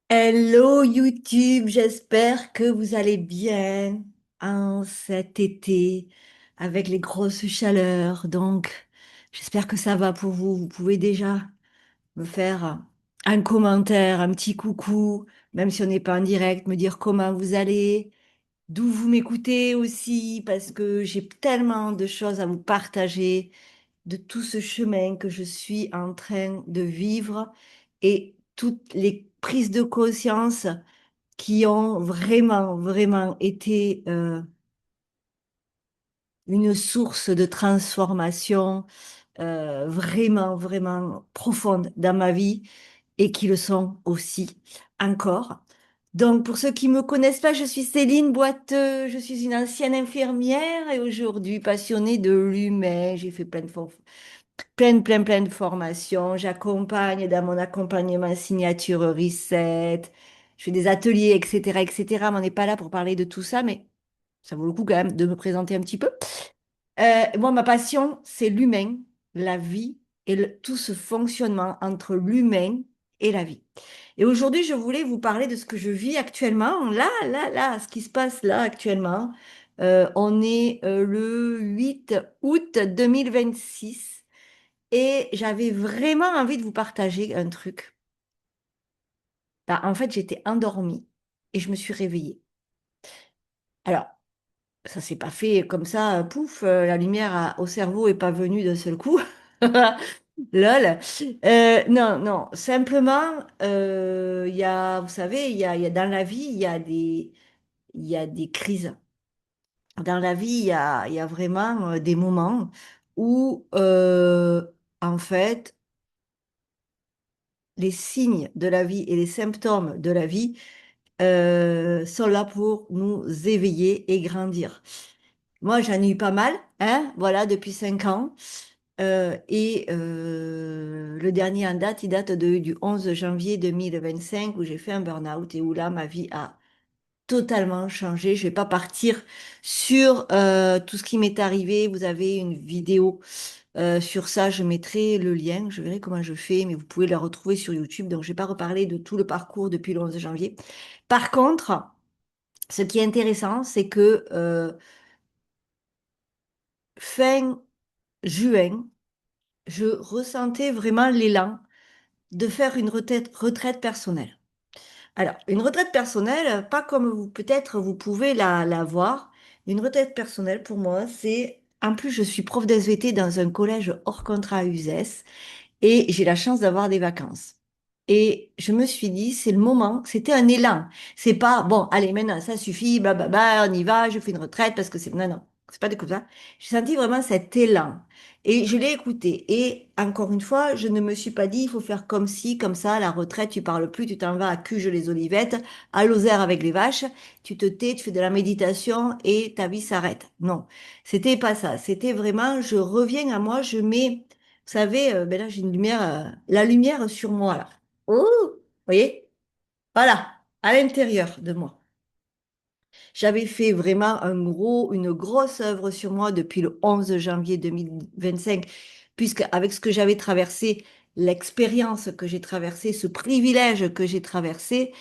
Hello YouTube, j'espère que vous allez bien en cet été avec les grosses chaleurs. Donc, j'espère que ça va pour vous. Vous pouvez déjà me faire un commentaire, un petit coucou, même si on n'est pas en direct, me dire comment vous allez, d'où vous m'écoutez aussi, parce que j'ai tellement de choses à vous partager de tout ce chemin que je suis en train de vivre et toutes les prises de conscience qui ont vraiment, vraiment été une source de transformation vraiment, vraiment profonde dans ma vie et qui le sont aussi encore. Donc, pour ceux qui me connaissent pas, je suis Céline Boiteux, je suis une ancienne infirmière et aujourd'hui passionnée de l'humain. J'ai fait plein de formations. J'accompagne dans mon accompagnement signature Reset. Je fais des ateliers, etc., etc. Mais on n'est pas là pour parler de tout ça, mais ça vaut le coup quand même de me présenter un petit peu. Moi, ma passion, c'est l'humain, la vie et tout ce fonctionnement entre l'humain et la vie. Et aujourd'hui, je voulais vous parler de ce que je vis actuellement, là, ce qui se passe là actuellement. On est le 8 août 2026 et j'avais vraiment envie de vous partager un truc. Bah, en fait, j'étais endormie et je me suis réveillée. Alors, ça s'est pas fait comme ça, pouf, la lumière au cerveau est pas venue d'un seul coup. Lol. Non, non, simplement, il y a, vous savez, il y a dans la vie, il y a des crises. Dans la vie, il y a vraiment des moments où, en fait, les signes de la vie et les symptômes de la vie sont là pour nous éveiller et grandir. Moi, j'en ai eu pas mal, hein, voilà, depuis 5 ans. Le dernier en date, il date du 11 janvier 2025 où j'ai fait un burn-out et où là, ma vie a totalement changé. Je vais pas partir sur tout ce qui m'est arrivé. Vous avez une vidéo sur ça. Je mettrai le lien. Je verrai comment je fais, mais vous pouvez la retrouver sur YouTube. Donc, je vais pas reparler de tout le parcours depuis le 11 janvier. Par contre, ce qui est intéressant, c'est que fin juin, je ressentais vraiment l'élan de faire une retraite personnelle. Alors, une retraite personnelle, pas comme vous, peut-être vous pouvez la voir. Une retraite personnelle, pour moi, c'est, en plus, je suis prof d'SVT dans un collège hors contrat à Uzès et j'ai la chance d'avoir des vacances. Et je me suis dit, c'est le moment, c'était un élan. C'est pas, bon, allez, maintenant, ça suffit, blablabla, on y va, je fais une retraite parce que c'est, non, non, c'est pas comme ça. J'ai senti vraiment cet élan. Et je l'ai écouté. Et encore une fois, je ne me suis pas dit, il faut faire comme ci, comme ça, la retraite, tu parles plus, tu t'en vas à Cuges-les-Olivettes, à Lozère avec les vaches, tu te tais, tu fais de la méditation et ta vie s'arrête. Non, c'était pas ça. C'était vraiment, je reviens à moi, je mets, vous savez, ben là, j'ai une lumière, la lumière sur moi, là. Oh, vous voyez? Voilà, à l'intérieur de moi. J'avais fait vraiment une grosse œuvre sur moi depuis le 11 janvier 2025, puisque avec ce que j'avais traversé, l'expérience que j'ai traversée, ce privilège que j'ai traversé,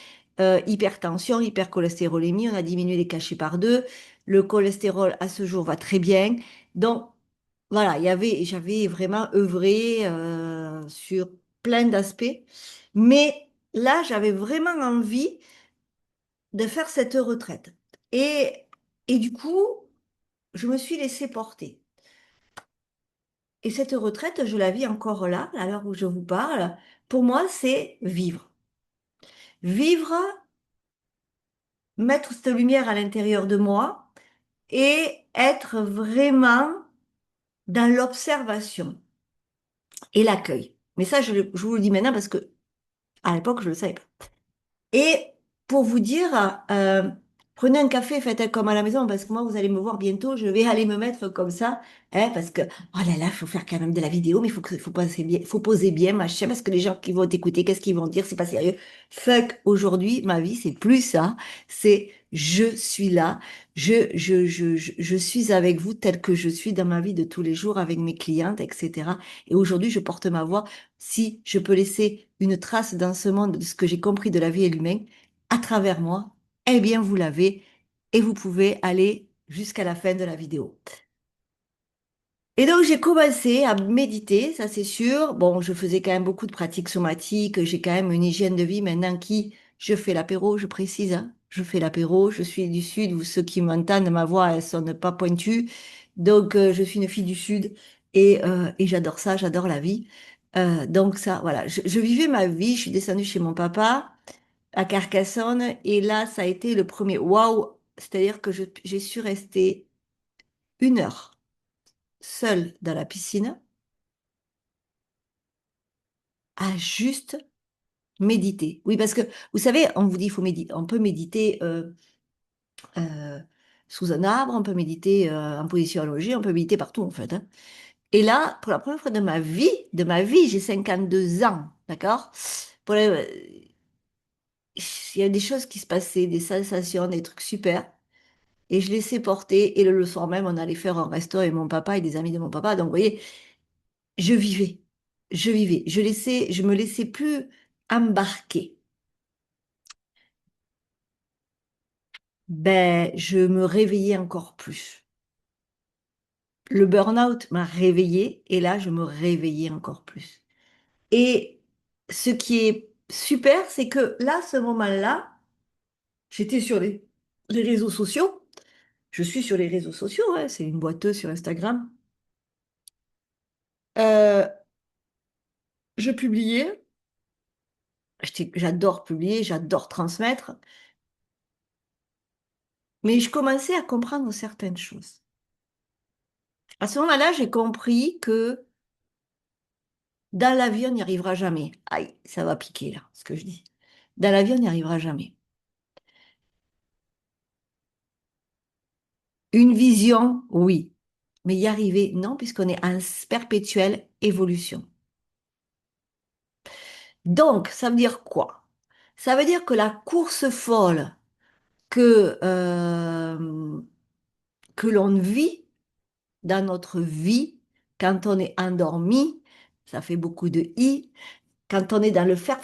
hypertension, hypercholestérolémie, on a diminué les cachets par deux. Le cholestérol à ce jour va très bien. Donc, voilà, j'avais vraiment œuvré sur plein d'aspects. Mais là, j'avais vraiment envie de faire cette retraite. Et, et du coup, je me suis laissée porter. Et cette retraite, je la vis encore là, à l'heure où je vous parle. Pour moi, c'est vivre. Vivre, mettre cette lumière à l'intérieur de moi et être vraiment dans l'observation et l'accueil. Mais ça, je vous le dis maintenant parce que à l'époque, je ne le savais pas. Et pour vous dire, Prenez un café, faites comme à la maison, parce que moi, vous allez me voir bientôt, je vais aller me mettre comme ça, hein, parce que, oh là là, il faut faire quand même de la vidéo, mais faut poser bien, machin, parce que les gens qui vont t'écouter, qu'est-ce qu'ils vont dire, c'est pas sérieux. Fuck, aujourd'hui, ma vie, c'est plus ça, c'est je suis là, je suis avec vous tel que je suis dans ma vie de tous les jours, avec mes clientes, etc. Et aujourd'hui, je porte ma voix. Si je peux laisser une trace dans ce monde de ce que j'ai compris de la vie et de l'humain, à travers moi, eh bien, vous l'avez et vous pouvez aller jusqu'à la fin de la vidéo. Et donc, j'ai commencé à méditer, ça c'est sûr. Bon, je faisais quand même beaucoup de pratiques somatiques. J'ai quand même une hygiène de vie maintenant qui, je fais l'apéro, je précise, hein. Je fais l'apéro, je suis du Sud, vous, ceux qui m'entendent, ma voix, elle sonne pas pointue. Donc, je suis une fille du Sud et j'adore ça, j'adore la vie. Donc, ça, voilà, je vivais ma vie, je suis descendue chez mon papa à Carcassonne. Et là, ça a été le premier waouh. C'est-à-dire que j'ai su rester 1 heure seule dans la piscine à juste méditer. Oui, parce que vous savez, on vous dit il faut méditer. On peut méditer euh, sous un arbre, on peut méditer en position allongée, on peut méditer partout en fait, hein. Et là, pour la première fois de ma vie, j'ai 52 ans, d'accord? Pour la- Il y a des choses qui se passaient, des sensations, des trucs super. Et je laissais porter. Et le soir même, on allait faire un resto avec mon papa et des amis de mon papa. Donc, vous voyez, je vivais. Je vivais. Je me laissais plus embarquer. Ben, je me réveillais encore plus. Le burn-out m'a réveillée et là, je me réveillais encore plus. Et ce qui est super, c'est que là, ce moment-là, j'étais sur les réseaux sociaux. Je suis sur les réseaux sociaux, ouais, c'est une boiteuse sur Instagram. Euh, je publiais. J'adore publier, j'adore transmettre, mais je commençais à comprendre certaines choses. À ce moment-là, j'ai compris que dans la vie, on n'y arrivera jamais. Aïe, ça va piquer là, ce que je dis. Dans la vie, on n'y arrivera jamais. Une vision, oui, mais y arriver, non, puisqu'on est en perpétuelle évolution. Donc, ça veut dire quoi? Ça veut dire que la course folle que, euh, que l'on vit dans notre vie, quand on est endormi, ça fait beaucoup de i, quand on est dans le faire,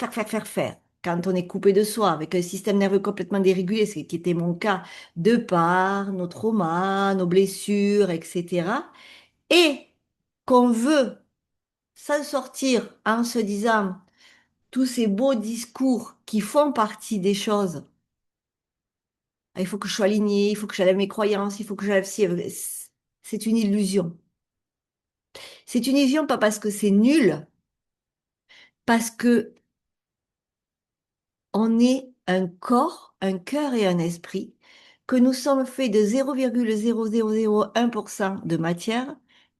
quand on est coupé de soi, avec un système nerveux complètement dérégulé, ce qui était mon cas, de par nos traumas, nos blessures, etc., et qu'on veut s'en sortir en se disant tous ces beaux discours qui font partie des choses. Ah, il faut que je sois aligné, il faut que j'enlève mes croyances, il faut que j'enlève ci. C'est une illusion. C'est une illusion pas parce que c'est nul, parce que on est un corps, un cœur et un esprit, que nous sommes faits de 0,0001% de matière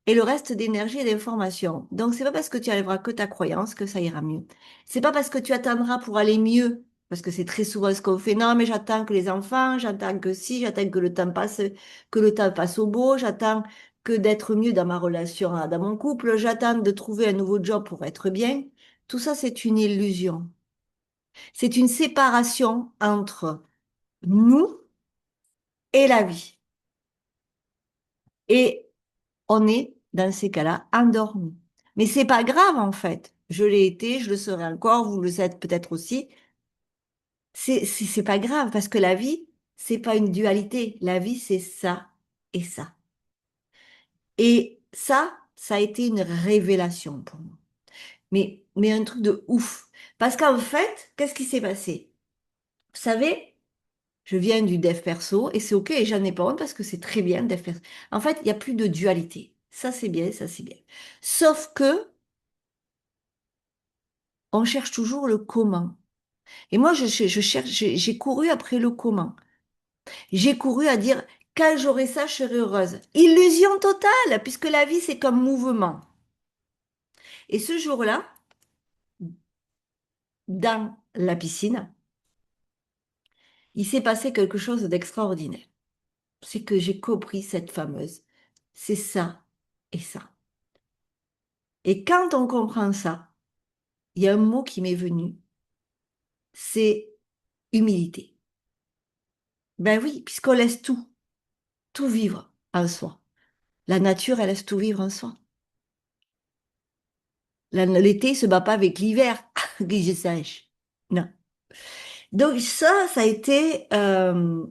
et le reste d'énergie et d'information. Donc, c'est pas parce que tu enlèveras que ta croyance que ça ira mieux. C'est pas parce que tu attendras pour aller mieux, parce que c'est très souvent ce qu'on fait. Non, mais j'attends que les enfants, j'attends que si, j'attends que le temps passe au beau, j'attends que d'être mieux dans ma relation, dans mon couple, j'attends de trouver un nouveau job pour être bien. Tout ça, c'est une illusion. C'est une séparation entre nous et la vie. Et on est, dans ces cas-là, endormi. Mais c'est pas grave, en fait. Je l'ai été, je le serai encore, vous le êtes peut-être aussi. C'est pas grave, parce que la vie, c'est pas une dualité. La vie, c'est ça et ça. Et ça a été une révélation pour moi. Mais un truc de ouf. Parce qu'en fait, qu'est-ce qui s'est passé? Vous savez, je viens du dev perso et c'est OK et j'en ai pas honte parce que c'est très bien le dev perso. En fait, il n'y a plus de dualité. Ça, c'est bien, ça, c'est bien. Sauf que on cherche toujours le comment. Et moi, je cherche, j'ai couru après le comment. J'ai couru à dire, quand j'aurai ça, je serai heureuse. Illusion totale, puisque la vie, c'est comme mouvement. Et ce jour-là, dans la piscine, il s'est passé quelque chose d'extraordinaire. C'est que j'ai compris cette fameuse, c'est ça et ça. Et quand on comprend ça, il y a un mot qui m'est venu, c'est humilité. Ben oui, puisqu'on laisse tout vivre en soi. La nature, elle laisse tout vivre en soi. L'été ne se bat pas avec l'hiver, que je sache. Non. Donc ça a été, euh,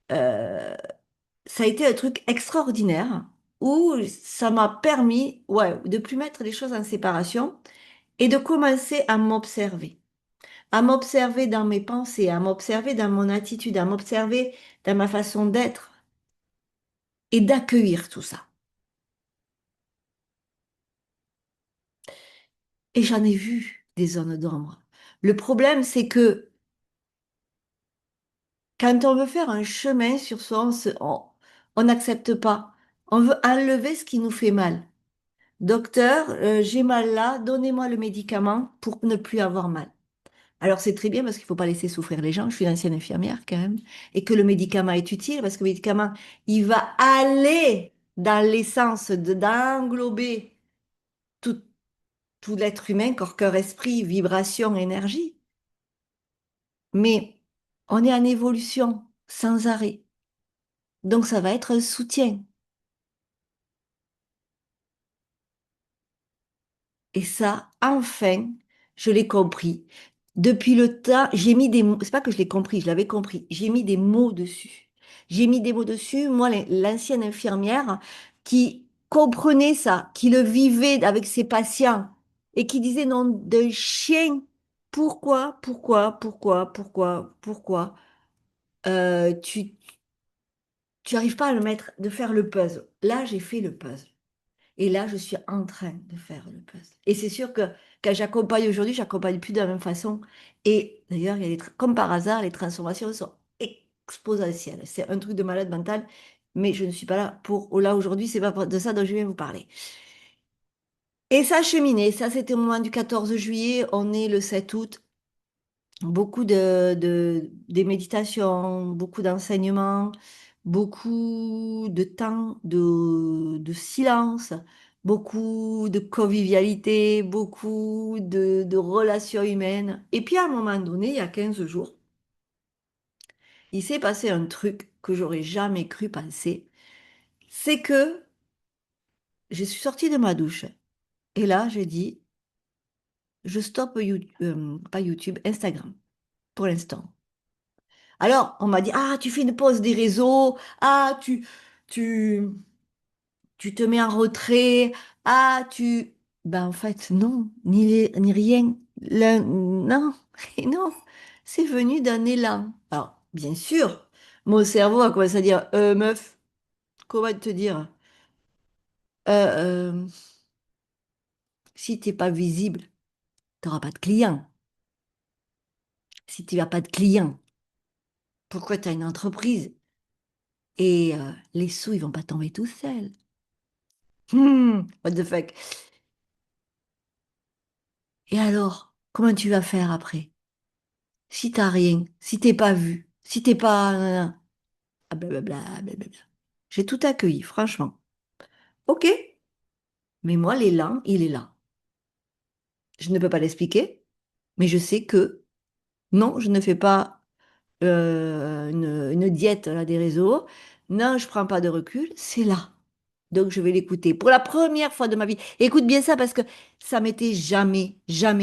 ça a été un truc extraordinaire où ça m'a permis, ouais, de plus mettre les choses en séparation et de commencer à m'observer dans mes pensées, à m'observer dans mon attitude, à m'observer dans ma façon d'être et d'accueillir tout ça. Et j'en ai vu des zones d'ombre. Le problème, c'est que quand on veut faire un chemin sur soi, on n'accepte pas. On veut enlever ce qui nous fait mal. Docteur, j'ai mal là, donnez-moi le médicament pour ne plus avoir mal. Alors c'est très bien parce qu'il ne faut pas laisser souffrir les gens. Je suis ancienne infirmière quand même. Et que le médicament est utile parce que le médicament, il va aller dans l'essence d'englober tout, tout l'être humain, corps, cœur, esprit, vibration, énergie. Mais on est en évolution sans arrêt. Donc ça va être un soutien. Et ça, enfin, je l'ai compris. Depuis le temps, j'ai mis des mots, c'est pas que je l'ai compris, je l'avais compris. J'ai mis des mots dessus. J'ai mis des mots dessus. Moi, l'ancienne infirmière qui comprenait ça, qui le vivait avec ses patients et qui disait non d'un chien. Pourquoi, tu arrives pas à le mettre, de faire le puzzle. Là, j'ai fait le puzzle. Et là, je suis en train de faire le puzzle. Et c'est sûr que quand j'accompagne aujourd'hui, j'accompagne plus de la même façon. Et d'ailleurs, comme par hasard, les transformations sont exponentielles. C'est un truc de malade mental, mais je ne suis pas là pour là aujourd'hui, c'est pas de ça dont je viens vous parler. Et ça a cheminé. Ça, c'était au moment du 14 juillet. On est le 7 août. Beaucoup des méditations, beaucoup d'enseignements, beaucoup de temps de silence, beaucoup de convivialité, beaucoup de relations humaines. Et puis à un moment donné, il y a 15 jours, il s'est passé un truc que j'aurais jamais cru penser. C'est que je suis sortie de ma douche et là, j'ai dit, je stoppe pas YouTube, Instagram pour l'instant. Alors, on m'a dit, ah, tu fais une pause des réseaux, ah, tu, tu te mets en retrait, ah, tu... Ben, en fait, non, ni rien. Non, et non, c'est venu d'un élan. Alors, bien sûr, mon cerveau a commencé à dire, meuf, comment te dire? Euh, euh, si t'es pas visible, t'auras pas de clients. Si tu n'as pas de clients, pourquoi tu as une entreprise? Et les sous, ils vont pas tomber tout seuls. What the fuck? Et alors, comment tu vas faire après? Si t'as rien, si t'es pas vu, si t'es pas... ah, blablabla, blablabla. J'ai tout accueilli, franchement. Ok, mais moi, l'élan, il est là. Je ne peux pas l'expliquer, mais je sais que non, je ne fais pas une diète là, des réseaux. Non, je prends pas de recul, c'est là. Donc, je vais l'écouter pour la première fois de ma vie. Écoute bien ça parce que ça m'était jamais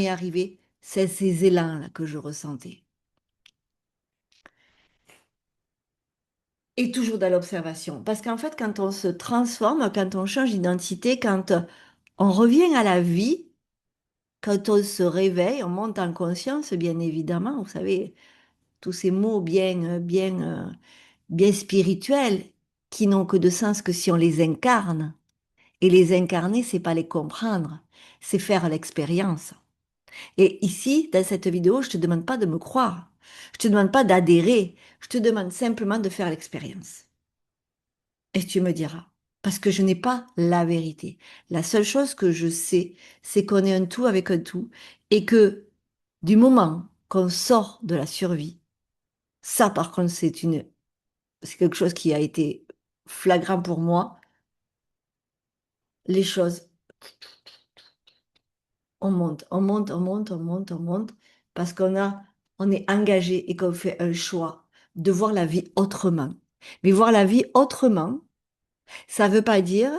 arrivé. C'est ces élans-là que je ressentais. Et toujours dans l'observation. Parce qu'en fait, quand on se transforme, quand on change d'identité, quand on revient à la vie, quand on se réveille, on monte en conscience, bien évidemment, vous savez, tous ces mots bien spirituels qui n'ont que de sens que si on les incarne. Et les incarner, c'est pas les comprendre, c'est faire l'expérience. Et ici, dans cette vidéo, je te demande pas de me croire. Je te demande pas d'adhérer. Je te demande simplement de faire l'expérience. Et tu me diras. Parce que je n'ai pas la vérité. La seule chose que je sais, c'est qu'on est un tout avec un tout et que du moment qu'on sort de la survie, Ça, par contre, c'est quelque chose qui a été flagrant pour moi. Les choses, on monte, on monte, on monte, on monte, on monte, parce on est engagé et qu'on fait un choix de voir la vie autrement. Mais voir la vie autrement, ça ne veut pas dire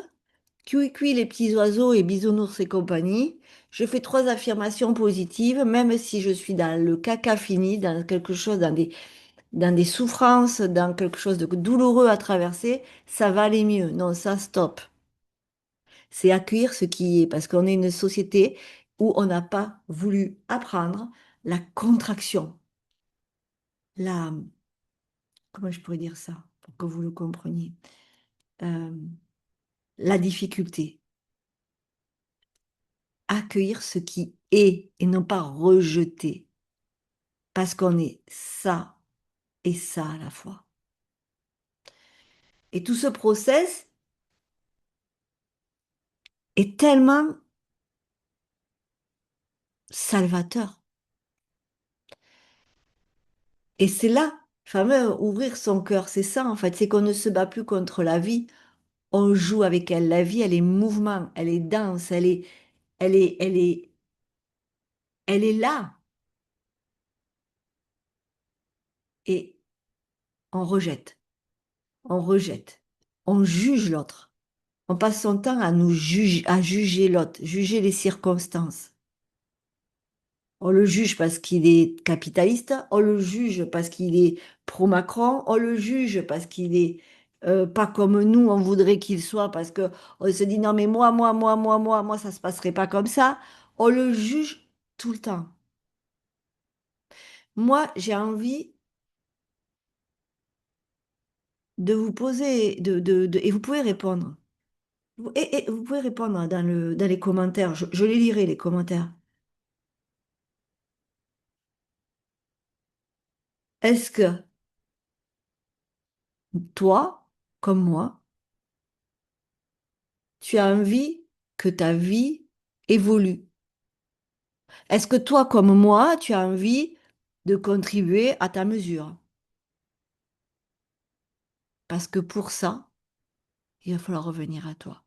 cui les petits oiseaux et bisounours et compagnie. Je fais trois affirmations positives, même si je suis dans le caca fini, dans quelque chose, dans des souffrances, dans quelque chose de douloureux à traverser, ça va aller mieux. Non, ça, stop. C'est accueillir ce qui est, parce qu'on est une société où on n'a pas voulu apprendre la contraction, la, comment je pourrais dire ça, pour que vous le compreniez. Euh, la difficulté, accueillir ce qui est et non pas rejeter, parce qu'on est ça et ça à la fois. Et tout ce process est tellement salvateur. Et c'est là, fameux, ouvrir son cœur, c'est ça en fait, c'est qu'on ne se bat plus contre la vie, on joue avec elle. La vie, elle est mouvement, elle est danse, elle est, elle est, elle est là. Et on rejette, on rejette, on juge l'autre. On passe son temps à juger l'autre, juger les circonstances. On le juge parce qu'il est capitaliste, on le juge parce qu'il est pro-Macron, on le juge parce qu'il est pas comme nous, on voudrait qu'il soit, parce que on se dit non mais moi, ça se passerait pas comme ça. On le juge tout le temps. Moi, j'ai envie de vous poser, et vous pouvez répondre. Et vous pouvez répondre dans les commentaires. Je les lirai, les commentaires. Est-ce que toi, comme moi, tu as envie que ta vie évolue? Est-ce que toi, comme moi, tu as envie de contribuer à ta mesure? Parce que pour ça, il va falloir revenir à toi.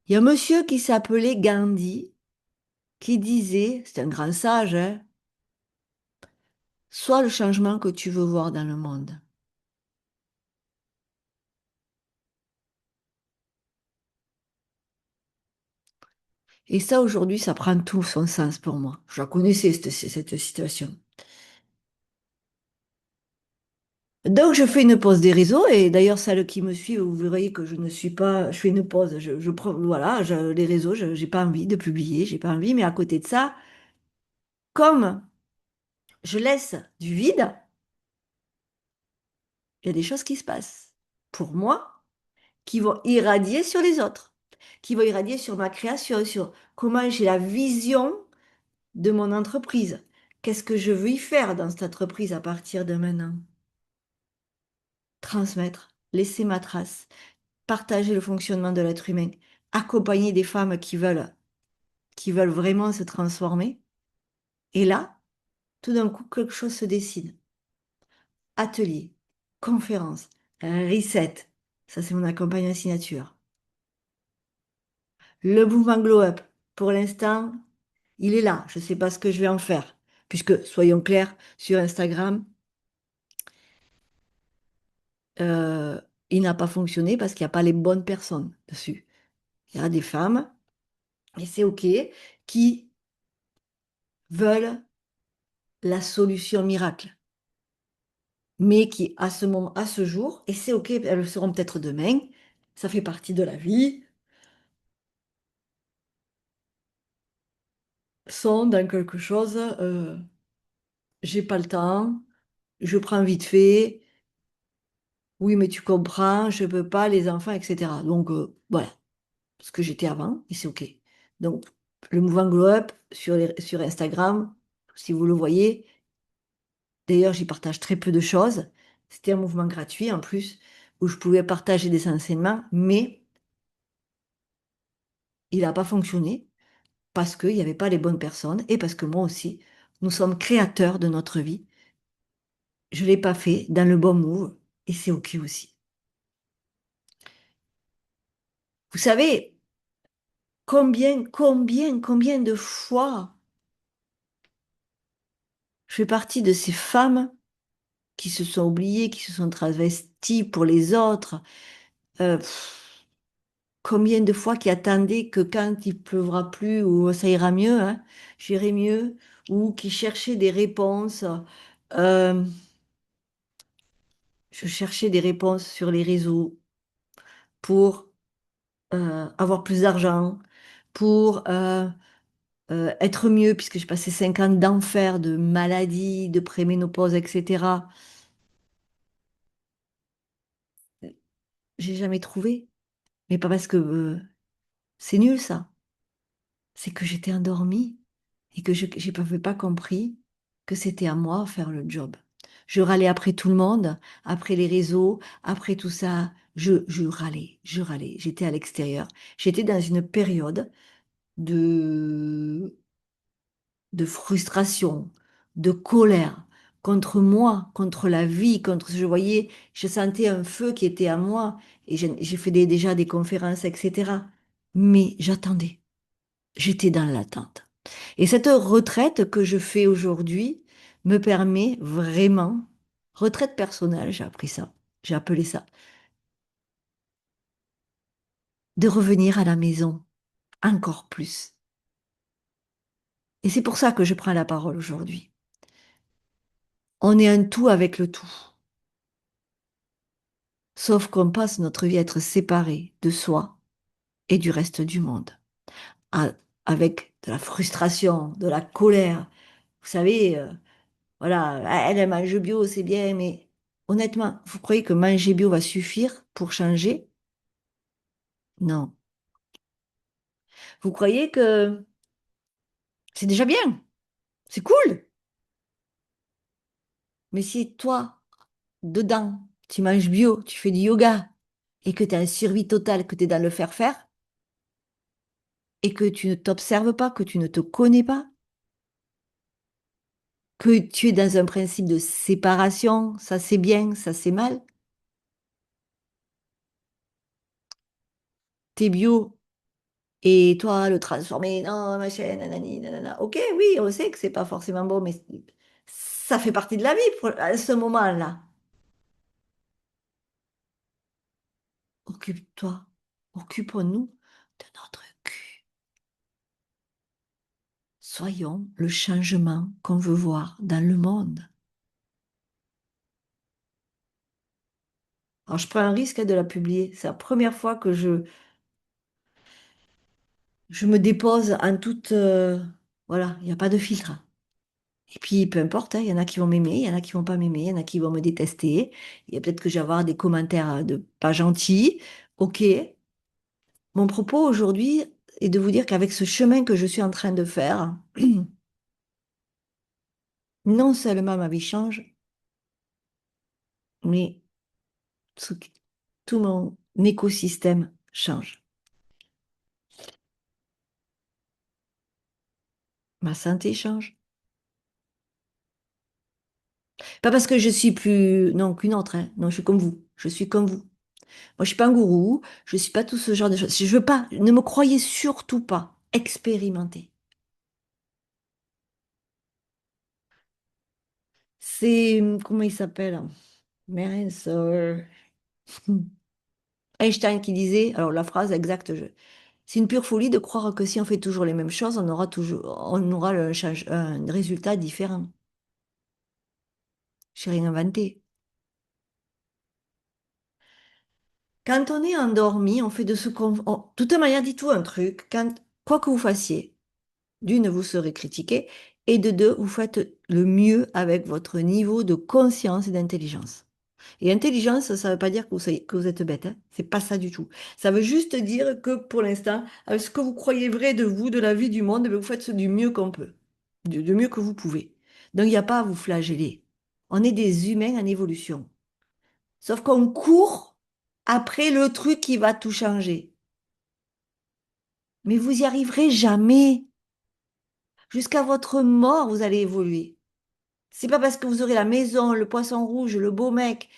Il y a un monsieur qui s'appelait Gandhi qui disait, c'est un grand sage, hein, sois le changement que tu veux voir dans le monde. Et ça, aujourd'hui, ça prend tout son sens pour moi. Je la connaissais, cette situation. Donc, je fais une pause des réseaux, et d'ailleurs, celles qui me suivent, vous verrez que je ne suis pas, je fais une pause, je prends, voilà, les réseaux, j'ai pas envie de publier, j'ai pas envie, mais à côté de ça, comme je laisse du vide, il y a des choses qui se passent pour moi qui vont irradier sur les autres, qui vont irradier sur ma création, sur comment j'ai la vision de mon entreprise. Qu'est-ce que je veux y faire dans cette entreprise à partir de maintenant? Transmettre, laisser ma trace, partager le fonctionnement de l'être humain, accompagner des femmes qui veulent vraiment se transformer. Et là, tout d'un coup, quelque chose se dessine. Atelier, conférence, reset. Ça, c'est mon accompagnement signature. Le mouvement Glow Up, pour l'instant, il est là. Je ne sais pas ce que je vais en faire. Puisque, soyons clairs, sur Instagram, euh, il n'a pas fonctionné parce qu'il n'y a pas les bonnes personnes dessus. Il y a des femmes, et c'est OK, qui veulent la solution miracle, mais qui, à ce moment, à ce jour, et c'est OK, elles le seront peut-être demain, ça fait partie de la vie, sont dans quelque chose, j'ai pas le temps, je prends vite fait, oui, mais tu comprends, je peux pas, les enfants, etc. Donc, voilà, ce que j'étais avant, et c'est OK. Donc, le mouvement Glow Up sur Instagram, si vous le voyez, d'ailleurs, j'y partage très peu de choses. C'était un mouvement gratuit en plus, où je pouvais partager des enseignements, mais il n'a pas fonctionné parce qu'il n'y avait pas les bonnes personnes et parce que moi aussi, nous sommes créateurs de notre vie. Je ne l'ai pas fait dans le bon move et c'est OK aussi. Vous savez combien de fois je fais partie de ces femmes qui se sont oubliées, qui se sont travesties pour les autres, heu, combien de fois qui attendaient que quand il pleuvra plus ou ça ira mieux, hein, j'irai mieux, ou qui cherchaient des réponses, hem, je cherchais des réponses sur les réseaux pour, avoir plus d'argent, pour, être mieux puisque j'ai passé 5 ans d'enfer, de maladie, de préménopause et cetera. J'ai jamais trouvé, mais pas parce que, c'est nul ça, c'est que j'étais endormie et que je j'ai pas compris que c'était à moi de faire le job. Je râlais après tout le monde, après les réseaux, après tout ça, je râlais, j'étais à l'extérieur. J'étais dans une période de frustration, de colère contre moi, contre la vie, contre je voyais, je sentais un feu qui était à moi et j'ai fait déjà des conférences, et cetera. Mais j'attendais, j'étais dans l'attente. Et cette retraite que je fais aujourd'hui me permet vraiment, retraite personnelle, j'ai appris ça, j'ai appelé ça, de revenir à la maison encore plus. Et c'est pour ça que je prends la parole aujourd'hui. On est un tout avec le tout. Sauf qu'on passe notre vie à être séparés de soi et du reste du monde, a avec de la frustration, de la colère. Vous savez, voilà, elle mange bio, c'est bien, mais honnêtement, vous croyez que manger bio va suffire pour changer? Non. Vous croyez que c'est déjà bien, c'est cool, mais si toi, dedans, tu manges bio, tu fais du yoga et que tu as un survie total, que tu es dans le faire-faire et que tu ne t'observes pas, que tu ne te connais pas, que tu es dans un principe de séparation, ça c'est bien, ça c'est mal. T'es bio et toi le transformer, non, machin, nanani, nanana. Ok, oui, on sait que c'est pas forcément bon, mais ça fait partie de la vie à ce moment-là. Occupe-toi, occupons-nous de notre cul. Soyons le changement qu'on veut voir dans le monde. Alors je prends un risque de la publier. C'est la première fois que je me dépose en toute... voilà, il n'y a pas de filtre. Et puis, peu importe, hein, il y en a qui vont m'aimer, il y en a qui vont pas m'aimer, il y en a qui vont me détester. Il y a peut-être que je vais avoir des commentaires de pas gentils. Ok. Mon propos aujourd'hui est de vous dire qu'avec ce chemin que je suis en train de faire, non seulement ma vie change, mais tout, tout mon écosystème change. Ma santé change. Pas parce que je suis plus, non, qu'une autre, hein. Non, je suis comme vous. Je suis comme vous. Moi, je suis pas un gourou. Je suis pas tout ce genre de choses. Je veux pas, ne me croyez surtout pas expérimenter. C'est, comment il s'appelle? Merens, Einstein qui disait, alors la phrase exacte, c'est une pure folie de croire que si on fait toujours les mêmes choses, on aura un résultat différent. J'ai rien inventé. Quand on est endormi, on fait de ce qu'on... De toute manière, dis-toi un truc, quoi que vous fassiez, d'une, vous serez critiqué, et de deux, vous faites le mieux avec votre niveau de conscience et d'intelligence. Et intelligence, ça ne veut pas dire que vous êtes bête, hein. C'est pas ça du tout. Ça veut juste dire que pour l'instant, avec ce que vous croyez vrai de vous, de la vie, du monde, eh bien, vous faites du mieux qu'on peut, du mieux que vous pouvez. Donc il n'y a pas à vous flageller. On est des humains en évolution. Sauf qu'on court après le truc qui va tout changer. Mais vous y arriverez jamais. Jusqu'à votre mort, vous allez évoluer. C'est pas parce que vous aurez la maison, le poisson rouge, le beau mec,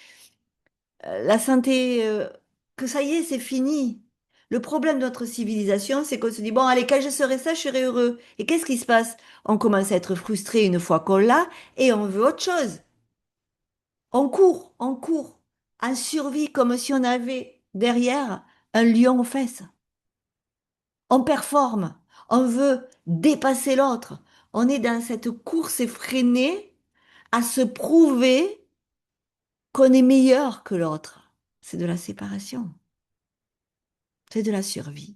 la santé, que ça y est, c'est fini. Le problème de notre civilisation, c'est qu'on se dit, bon, allez, quand je serai ça, je serai heureux. Et qu'est-ce qui se passe? On commence à être frustré une fois qu'on l'a et on veut autre chose. On court, en survie comme si on avait derrière un lion aux fesses. On performe, on veut dépasser l'autre. On est dans cette course effrénée à se prouver qu'on est meilleur que l'autre. C'est de la séparation, c'est de la survie.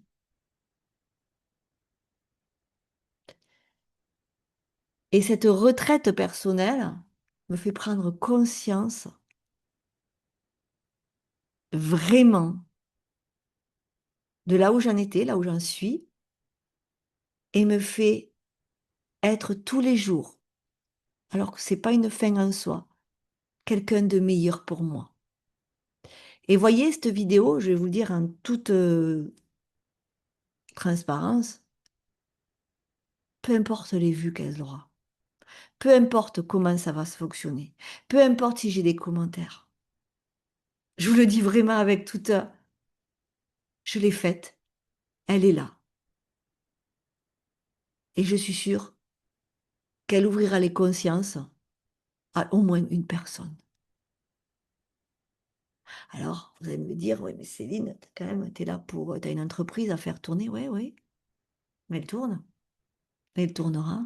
Et cette retraite personnelle me fait prendre conscience vraiment de là où j'en étais, là où j'en suis, et me fait être tous les jours, alors que c'est pas une fin en soi, quelqu'un de meilleur pour moi. Et voyez cette vidéo, je vais vous le dire en toute transparence, peu importe les vues qu'elle aura, peu importe comment ça va se fonctionner, peu importe si j'ai des commentaires. Je vous le dis vraiment avec toute... Je l'ai faite, elle est là. Et je suis sûre qu'elle ouvrira les consciences à au moins une personne. Alors, vous allez me dire, oui, mais Céline, quand même, t'es là pour... T'as une entreprise à faire tourner, oui, oui, mais elle tourne. Mais elle tournera.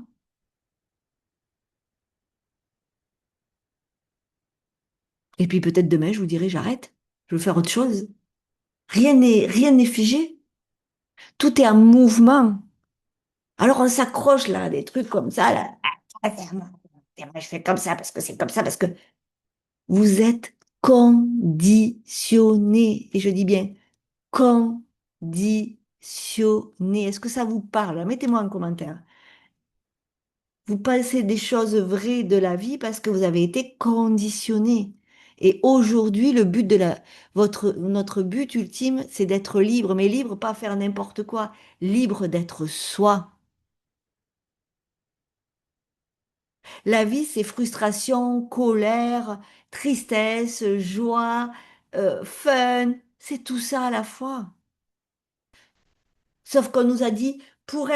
Et puis peut-être demain, je vous dirai, j'arrête, je veux faire autre chose. Rien n'est figé. Tout est en mouvement. Alors on s'accroche là, à des trucs comme ça, là. Ah, je fais comme ça parce que c'est comme ça, parce que vous êtes conditionné. Et je dis bien conditionné. Est-ce que ça vous parle? Mettez-moi en commentaire. Vous pensez des choses vraies de la vie parce que vous avez été conditionné. Et aujourd'hui, notre but ultime, c'est d'être libre, mais libre, pas faire n'importe quoi, libre d'être soi. La vie, c'est frustration, colère, tristesse, joie, fun, c'est tout ça à la fois. Sauf qu'on nous a dit, pour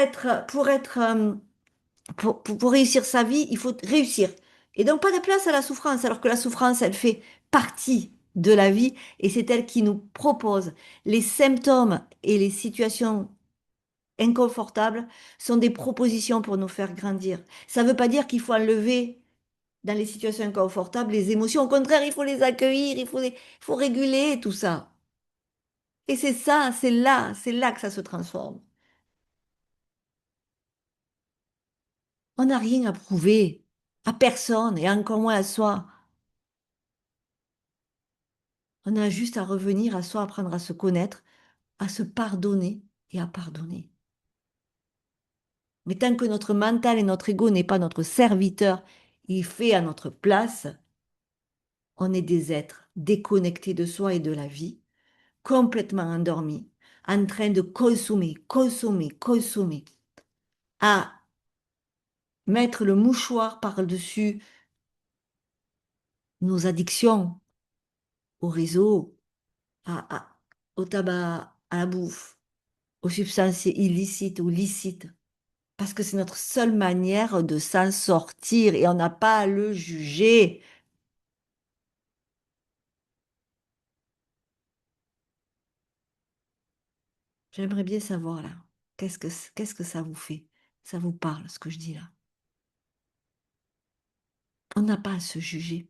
réussir sa vie, il faut réussir. Et donc, pas de place à la souffrance, alors que la souffrance, elle fait partie de la vie et c'est elle qui nous propose les symptômes et les situations inconfortables sont des propositions pour nous faire grandir. Ça ne veut pas dire qu'il faut enlever dans les situations inconfortables les émotions. Au contraire, il faut les accueillir, il faut réguler tout ça. Et c'est ça, c'est là que ça se transforme. On n'a rien à prouver à personne et encore moins à soi. On a juste à revenir à soi, apprendre à se connaître, à se pardonner et à pardonner. Mais tant que notre mental et notre ego n'est pas notre serviteur, il fait à notre place, on est des êtres déconnectés de soi et de la vie, complètement endormis, en train de consommer, consommer, consommer, à mettre le mouchoir par-dessus nos addictions au réseau, à- au tabac, à la bouffe, aux substances illicites ou licites. Parce que c'est notre seule manière de s'en sortir et on n'a pas à le juger. J'aimerais bien savoir là, qu'est-ce que ça vous fait? Ça vous parle, ce que je dis là? On n'a pas à se juger.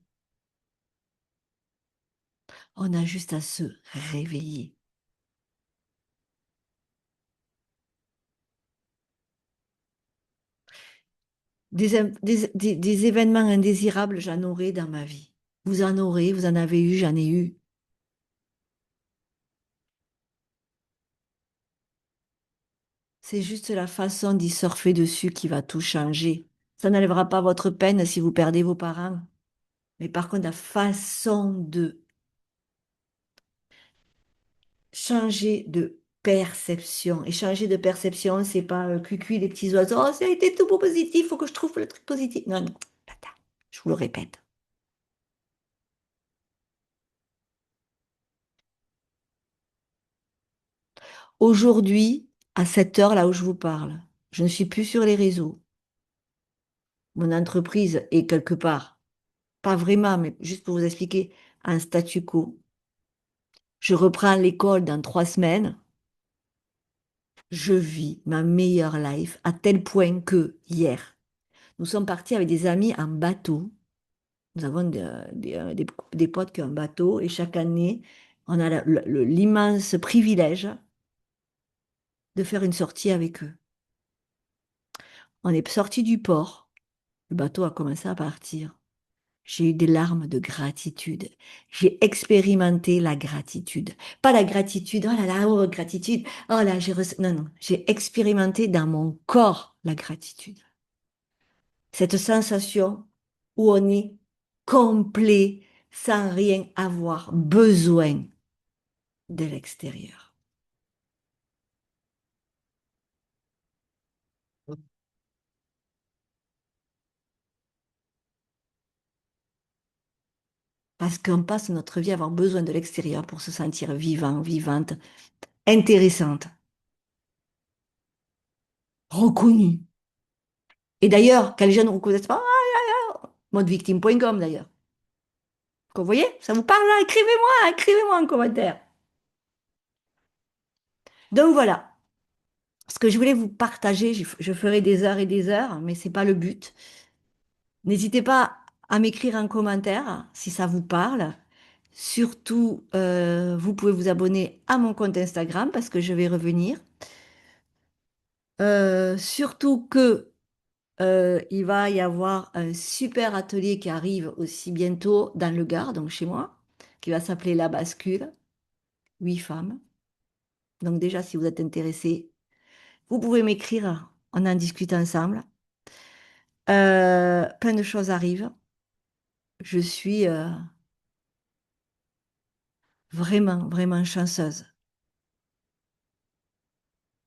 On a juste à se réveiller. Des événements indésirables, j'en aurai dans ma vie. Vous en aurez, vous en avez eu, j'en ai eu. C'est juste la façon d'y surfer dessus qui va tout changer. Ça n'enlèvera pas votre peine si vous perdez vos parents. Mais par contre, la façon de changer de perception. Et changer de perception, c'est pas cuicui les petits oiseaux. Oh, ça a été tout pour positif, faut que je trouve le truc positif. Non, non. Tata. vous le répète. Aujourd'hui, à cette heure là où je vous parle, je ne suis plus sur les réseaux. Mon entreprise est quelque part, pas vraiment, mais juste pour vous expliquer, un statu quo. Je reprends l'école dans 3 semaines. Je vis ma meilleure life à tel point que hier, nous sommes partis avec des amis en bateau. Nous avons des potes qui ont un bateau et chaque année, on a l'immense privilège de faire une sortie avec eux. On est sorti du port, le bateau a commencé à partir. J'ai eu des larmes de gratitude. J'ai expérimenté la gratitude. Pas la gratitude, oh là là, oh gratitude, oh là, j'ai reçu. Non, non, j'ai expérimenté dans mon corps la gratitude. Cette sensation où on est complet sans rien avoir besoin de l'extérieur. Parce qu'on passe notre vie à avoir besoin de l'extérieur pour se sentir vivant, vivante, intéressante, reconnue. Et d'ailleurs, quand les gens ne reconnaissent pas, modevictime.com d'ailleurs. Vous voyez, ça vous parle là? Écrivez-moi en commentaire. Donc voilà, ce que je voulais vous partager, je ferai des heures et des heures, mais c'est pas le but. N'hésitez pas à m'écrire un commentaire si ça vous parle. Surtout, vous pouvez vous abonner à mon compte Instagram parce que je vais revenir. Surtout que il va y avoir un super atelier qui arrive aussi bientôt dans le Gard, donc chez moi, qui va s'appeler La Bascule, 8 femmes. Donc déjà, si vous êtes intéressé, vous pouvez m'écrire, on en discute ensemble. Plein de choses arrivent. Je suis vraiment, vraiment chanceuse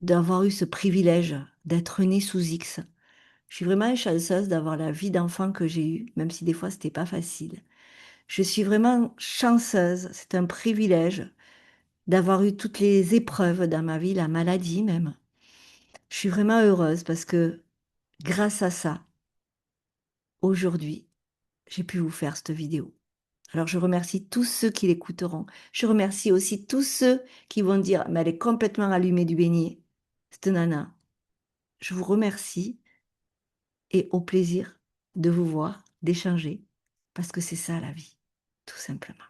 d'avoir eu ce privilège d'être née sous X. Je suis vraiment chanceuse d'avoir la vie d'enfant que j'ai eue, même si des fois c'était pas facile. Je suis vraiment chanceuse, c'est un privilège d'avoir eu toutes les épreuves dans ma vie, la maladie même. Je suis vraiment heureuse parce que grâce à ça, aujourd'hui, j'ai pu vous faire cette vidéo. Alors je remercie tous ceux qui l'écouteront. Je remercie aussi tous ceux qui vont dire, mais elle est complètement allumée du beignet, cette nana. Je vous remercie et au plaisir de vous voir, d'échanger, parce que c'est ça la vie, tout simplement.